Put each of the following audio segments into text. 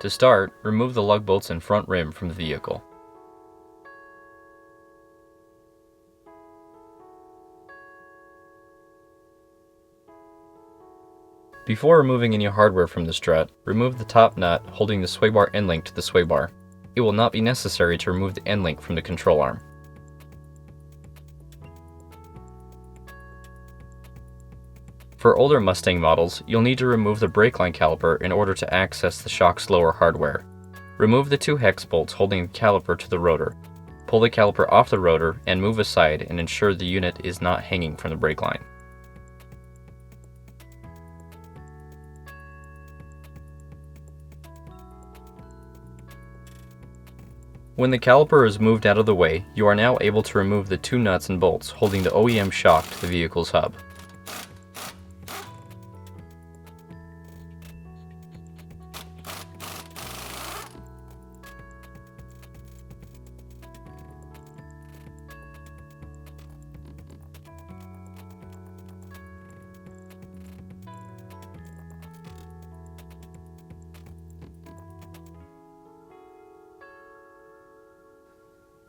To start, remove the lug bolts and front rim from the vehicle. Before removing any hardware from the strut, remove the top nut holding the sway bar end link to the sway bar. It will not be necessary to remove the end link from the control arm. For older Mustang models, you'll need to remove the brake line caliper in order to access the shock's lower hardware. Remove the 2 hex bolts holding the caliper to the rotor. Pull the caliper off the rotor and move aside and ensure the unit is not hanging from the brake line. When the caliper is moved out of the way, you are now able to remove the 2 nuts and bolts holding the OEM shock to the vehicle's hub.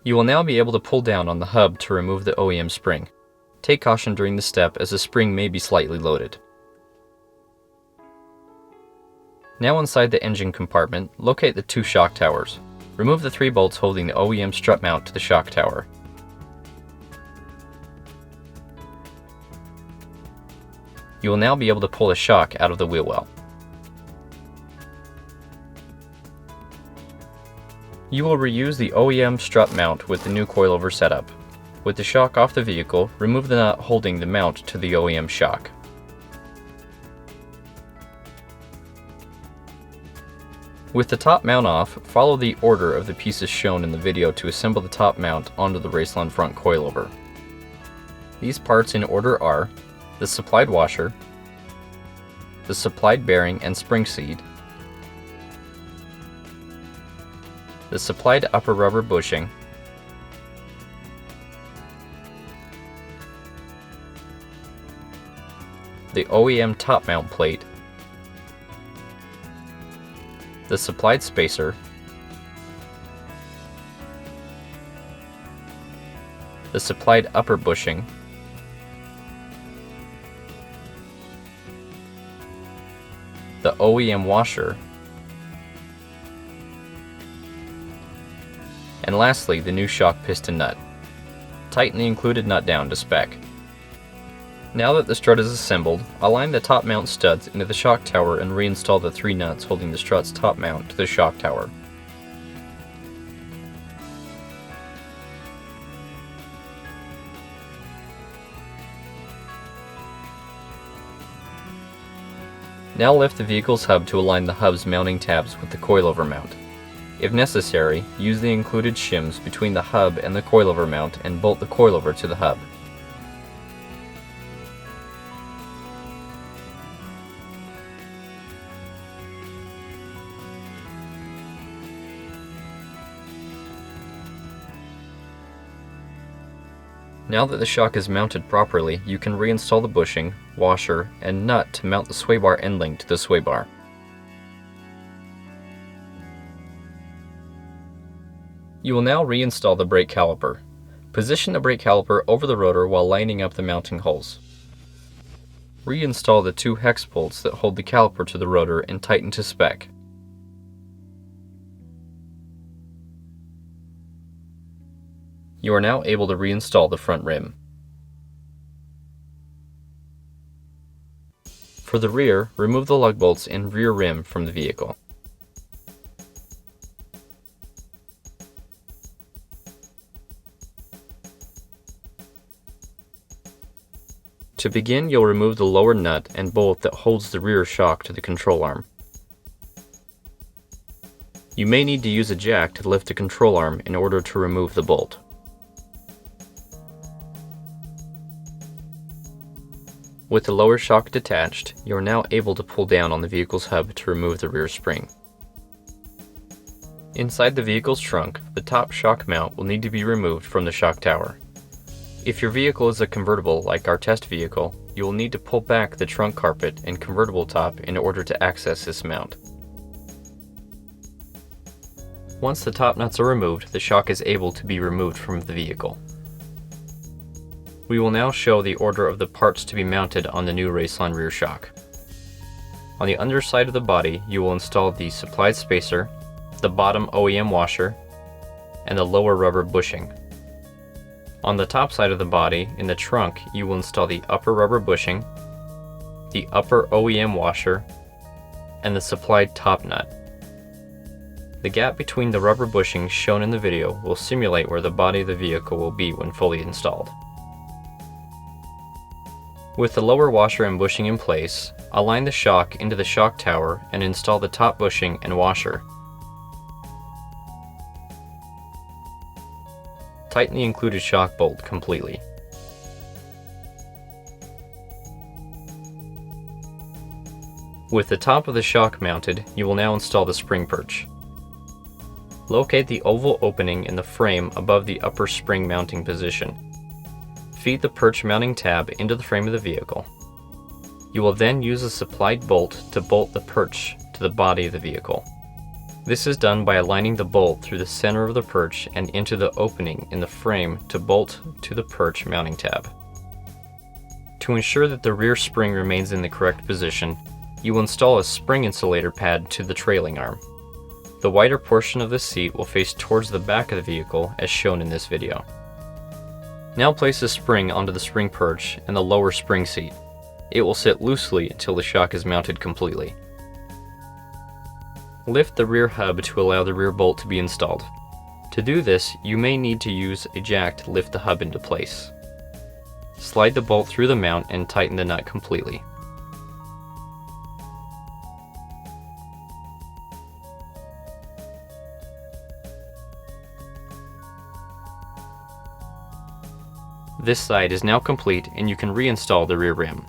You will now be able to pull down on the hub to remove the OEM spring. Take caution during the step as the spring may be slightly loaded. Now inside the engine compartment, locate the 2 shock towers. Remove the 3 bolts holding the OEM strut mount to the shock tower. You will now be able to pull the shock out of the wheel well. You will reuse the OEM strut mount with the new coilover setup. With the shock off the vehicle, remove the nut holding the mount to the OEM shock. With the top mount off, follow the order of the pieces shown in the video to assemble the top mount onto the Raceland front coilover. These parts in order are the supplied washer, the supplied bearing and spring seat, the supplied upper rubber bushing, the OEM top mount plate, the supplied spacer, the supplied upper bushing, the OEM washer, and lastly, the new shock piston nut. Tighten the included nut down to spec. Now that the strut is assembled, align the top mount studs into the shock tower and reinstall the 3 nuts holding the strut's top mount to the shock tower. Now lift the vehicle's hub to align the hub's mounting tabs with the coilover mount. If necessary, use the included shims between the hub and the coilover mount and bolt the coilover to the hub. Now that the shock is mounted properly, you can reinstall the bushing, washer, and nut to mount the sway bar end link to the sway bar. You will now reinstall the brake caliper. Position the brake caliper over the rotor while lining up the mounting holes. Reinstall the 2 hex bolts that hold the caliper to the rotor and tighten to spec. You are now able to reinstall the front rim. For the rear, remove the lug bolts and rear rim from the vehicle. To begin, you'll remove the lower nut and bolt that holds the rear shock to the control arm. You may need to use a jack to lift the control arm in order to remove the bolt. With the lower shock detached, you are now able to pull down on the vehicle's hub to remove the rear spring. Inside the vehicle's trunk, the top shock mount will need to be removed from the shock tower. If your vehicle is a convertible like our test vehicle, you will need to pull back the trunk carpet and convertible top in order to access this mount. Once the top nuts are removed, the shock is able to be removed from the vehicle. We will now show the order of the parts to be mounted on the new Raceland rear shock. On the underside of the body, you will install the supplied spacer, the bottom OEM washer, and the lower rubber bushing. On the top side of the body, in the trunk, you will install the upper rubber bushing, the upper OEM washer, and the supplied top nut. The gap between the rubber bushings shown in the video will simulate where the body of the vehicle will be when fully installed. With the lower washer and bushing in place, align the shock into the shock tower and install the top bushing and washer. Tighten the included shock bolt completely. With the top of the shock mounted, you will now install the spring perch. Locate the oval opening in the frame above the upper spring mounting position. Feed the perch mounting tab into the frame of the vehicle. You will then use a supplied bolt to bolt the perch to the body of the vehicle. This is done by aligning the bolt through the center of the perch and into the opening in the frame to bolt to the perch mounting tab. To ensure that the rear spring remains in the correct position, you will install a spring insulator pad to the trailing arm. The wider portion of the seat will face towards the back of the vehicle as shown in this video. Now place the spring onto the spring perch and the lower spring seat. It will sit loosely until the shock is mounted completely. Lift the rear hub to allow the rear bolt to be installed. To do this, you may need to use a jack to lift the hub into place. Slide the bolt through the mount and tighten the nut completely. This side is now complete and you can reinstall the rear rim.